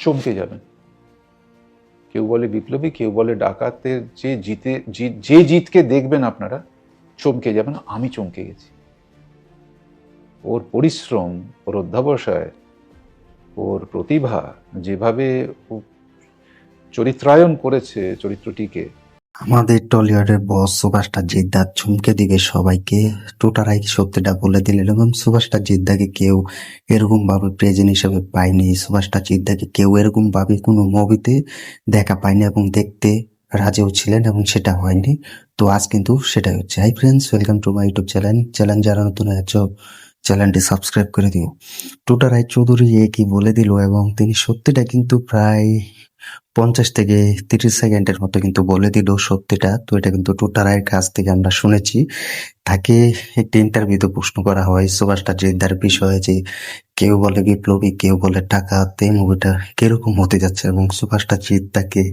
চমকে যাবেন। কেউ বলে বিপ্লবী, কেউ বলে ডাকাতের যে জিতকে দেখবেন আপনারা চমকে যাবেন। আমি চমকে গেছি। ওর পরিশ্রম, ওর অধ্যাবসায়, ওর প্রতিভা, যেভাবে ও চরিত্রায়ন করেছে চরিত্রটিকে। আমাদের টলিউডের বস সুপারস্টার জিদ্দা চমকে দিবে সবাইকে। টোটারাই সত্যিটা বলে দিলেন এবং সুপারস্টার জিদ্দাকে কেউ এরকম ভাবে প্রেজেন্ট হিসেবে পায়নি। সুপারস্টার জিদ্দাকে কেউ এরকম ভাবে কোনো মুভিতে দেখা পায়নি এবং দেখতে রাজিও ছিলেন এবং সেটা হয়নি। তো আজ কিন্তু সেটাই হচ্ছে। Hi friends, welcome to my YouTube channel যারা নতুন আছো চ্যানেলটি সাবস্ক্রাইব করে দিও। টোটা রায়চৌধুরী এ কি বলে দিল এবং তিনি সত্যিটা কিন্তু প্রায় 50 থেকে 30 সেকেন্ডের মতো কিন্তু বলে দিল সত্যিটা। তো এটা কিন্তু টোটা রায়ের কাছ থেকে আমরা শুনেছি। তাকে একটি ইন্টারভিউতে প্রশ্ন করা হয় সুপারস্টার জিদ্দার বিষয়ে যে কেউ বলে বিপ্লবী, কেউ বলে ডাকাত, এই মুভিটা কিরকম হতে যাচ্ছে এবং সুপারস্টার জিদ্দাকে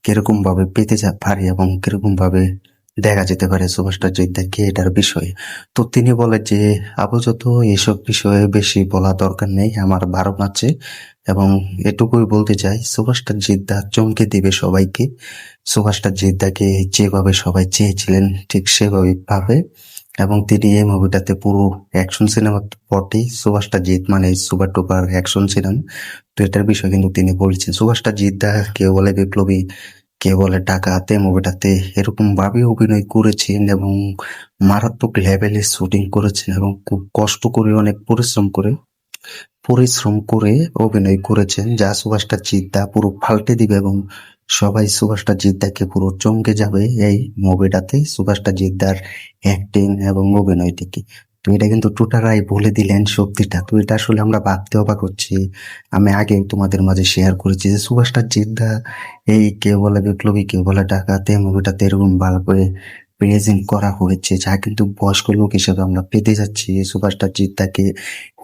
কিরকম ভাবে পেতে পারে এবং কিরকম ভাবে দেখা যেতে পারে সুপারস্টার জিদ্দাকে এটার বিষয়ে। তো তিনি বলে যে আপাতত এসব বিষয়ে বেশি বলা দরকার নেই, আমার ধারণা আছে এবং এটুকুই বলতে চাই সুপারস্টার জিদ্দা চমকে দিবে সবাইকে। সুপারস্টার জিদ্দাকে যেভাবে সবাই চেয়েছিলেন ঠিক সেভাবেই পাবে এবং তিনি এই মুভিটাতে পুরো অ্যাকশন সিনেমা বটেই। সুপারস্টার জিৎ মানে সুপার টুপার অ্যাকশন সিনেমা। তো এটার বিষয়ে কিন্তু তিনি বলেছেন সুপারস্টার জিদ্দা কেউ বলে বিপ্লবী, কে বলে ডাকাতে মুভিটাতে এরকম ভাবে অভিনয় করেছেন এবং মারাত্মক লেভেলে শুটিং করেছেন এবং খুব কষ্ট করে অনেক পরিশ্রম করে অভিনয় করেছেন যা সুপারস্টার জিদ্দা পুরো পাল্টে দিবে এবং সবাই সুপারস্টার জিদ্দাকে পুরো চমকে যাবে এই মুভিটাতে সুপারস্টার জিদ্দার অ্যাক্টিং এবং অভিনয় থেকে। তো এটা কিন্তু টোটারাই বলে দিলেন সত্যিটা। তো এটা আসলে আমরা ভাবতে অবাক হচ্ছি। আমি আগে তোমাদের মাঝে শেয়ার করেছি যে সুপারস্টার জিদ্দা এই কেউ বলে বিপ্লবী, কেউ বলে ডাকাতে মুভিটাতে এরকম ভালো করে প্রেজেন্ট করা হয়েছে যা কিন্তু বয়স্ক লোক হিসেবে আমরা পেতে যাচ্ছি। সুপারস্টার জিদ্দাকে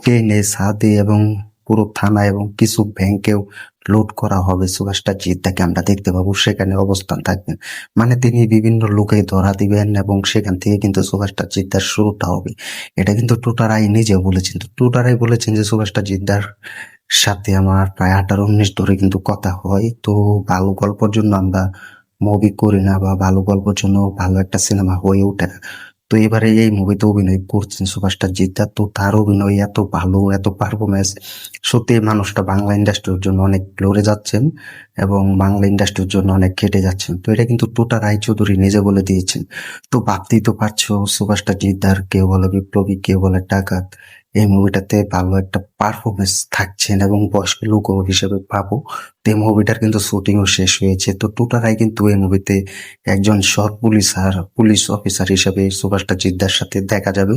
ট্রেনে, ছাদে এবং পুরো থানা এবং কিছু ব্যাংকেও লুট করা হবে। সুপারস্টার জিদ্দাকে আমরা দেখতে পাবো, সেখানে অবস্থান থাকবেন। মানে তিনি বিভিন্ন লোকে ধরা দিবেন এবং সেখান থেকে কিন্তু সুপারস্টার জিদ্দার শুরুটা হবে। এটা কিন্তু টোটারাই নিজে বলেছেন। তো টোটারাই বলেছেন যে সুপারস্টার জিদ্দার সাথে আমার প্রায় 18-19 ধরে কিন্তু কথা হয়। তো ভালো গল্পের জন্য আমরা মুভি করি না বা ভালো গল্পের জন্য ভালো একটা সিনেমা হয়ে ওঠে না। তো এবারে এই মুভিতে অভিনয় করছেন সুপারস্টার জিদ্দা। তো তার অভিনয় এত ভালো, এত পারফরমেন্স, সত্যি মানুষটা বাংলা ইন্ডাস্ট্রির জন্য অনেক লড়ে যাচ্ছেন এবং বাংলা ইন্ডাস্ট্রির জন্য অনেক খেটে যাচ্ছেন। তো এটা কিন্তু টোটা রায়চৌধুরী নিজে বলে দিয়েছেন। তো ভাবতেই তো পারছো সুপারস্টার জিদ্দার কেউ বলে বিপ্লবী, কেউ বলে ডাকাত এই মুভিটাতে ভালো একটা পারফরমেন্স থাকছেন এবং বয়স্ক লোক হিসেবে পাবো। তো এই মুভিটার কিন্তু শুটিংও শেষ হয়েছে। তো টোটারাই কিন্তু এই মুভিতে একজন সৎ পুলিশ অফিসার হিসেবে সুপারস্টার জিদ্দার সাথে দেখা যাবে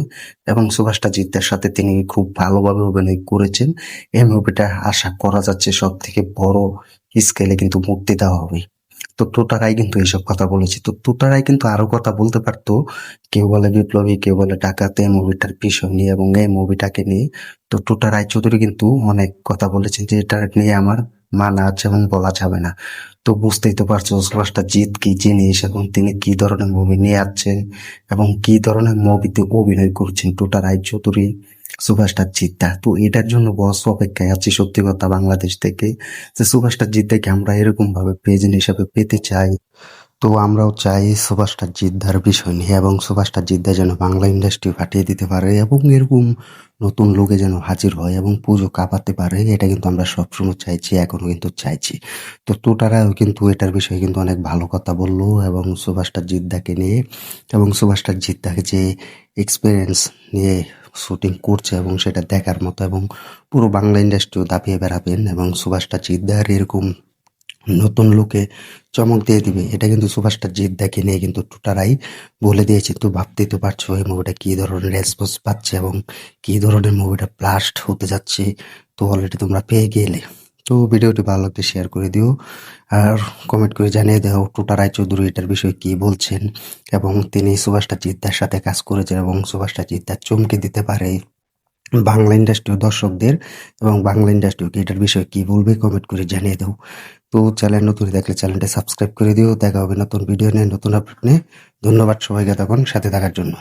এবং সুপারস্টার জিদ্দার সাথে তিনি খুব ভালোভাবে অভিনয় করেছেন। এই মুভিটা আশা করা যাচ্ছে সব থেকে বড় স্কেলে কিন্তু মুক্তি দেওয়া হবে। তো টোটারাই কিন্তু এইসব কথা বলেছে। তো টোটারাই কিন্তু আরো কথা বলতে পারতো, কেউ বলে বিপ্লবী, কেউ বলে ডাকাতে মুভিটার বিষয় নিয়ে এবং এই মুভিটাকে নিয়ে। তো টোটা রায়চৌধুরী কিন্তু অনেক কথা বলেছেন যে এটা নিয়ে আমার মানা আছে এবং বলা যাবে না। তো বুঝতেই তো পারছো সুপারস্টার জিৎ কি জিনিস এবং তিনি কি ধরনের মুভি নিয়ে আসছেন এবং কি ধরনের মুভিতে অভিনয় করছেন টোটা রায়চৌধুরী, সুপারস্টার জিদ্দা। তো এটার জন্য বস অপেক্ষায় আছি সত্যি কথা বাংলাদেশ থেকে যে সুপারস্টার জিদ্দাকে আমরা এরকম ভাবে প্রেজেন্ট হিসাবে পেতে চাই। তো আমরাও চাই সুপারস্টার জিদ্দার বিষয় নিয়ে এবং সুপারস্টার জিদ্দা যেন বাংলা ইন্ডাস্ট্রি ফাটিয়ে দিতে পারে এবং এরকম নতুন লোকে যেন হাজির হয় এবং পুজো কাঁপাতে পারে। এটা কিন্তু আমরা সবসময় চাইছি, এখনো কিন্তু চাইছি। তো তোটারাও কিন্তু এটার বিষয়ে কিন্তু অনেক ভালো কথা বললো এবং সুপারস্টার জিদ্দাকে নিয়ে এবং সুপারস্টার জিদ্দাকে যে এক্সপিরিয়েন্স নিয়ে শুটিং করছে এবং সেটা দেখার মতো এবং পুরো বাংলা ইন্ডাস্ট্রিও দাপিয়ে বেড়াবেন এবং সুপারস্টার জিদ্দার এরকম নতুন লোকে চমক দিয়ে দিবে। এটা কিন্তু সুপারস্টার জিদ্দাকে নিয়ে কিন্তু টোটারাই বলে দিয়েছে। তো ভাবতেই তো পারছো এই মুভিটা কি ধরনের রেসপন্স পাচ্ছে এবং কি ধরনের মুভিটা ব্লাস্ট হতে যাচ্ছে। তো অলরেডি তোমরা পেয়ে গেলে। তো ভিডিওটি ভালো লাগলে শেয়ার করে দিও আর কমেন্ট করে জানিয়ে দাও টোটা রায়চৌধুরী এটার বিষয়ে কি বলছেন এবং তিনি সুপারস্টার জিদ্দার সাথে কাজ করেছেন এবং সুপারস্টার জিদ্দার চমকে দিতে পারে বাংলা ইন্ডাস্ট্রির দর্শকদের এবং বাংলা ইন্ডাস্ট্রি এটার বিষয়ে কি বলবে কমেন্ট করে জানিয়ে দাও। তো চ্যানেল নতুন দেখলে চ্যানেলটা সাবস্ক্রাইব করে দিও। দেখা হবে নতুন ভিডিও নিয়ে, নতুন আপডেট নিয়ে। ধন্যবাদ সবাইকে তখন সাথে থাকার জন্য।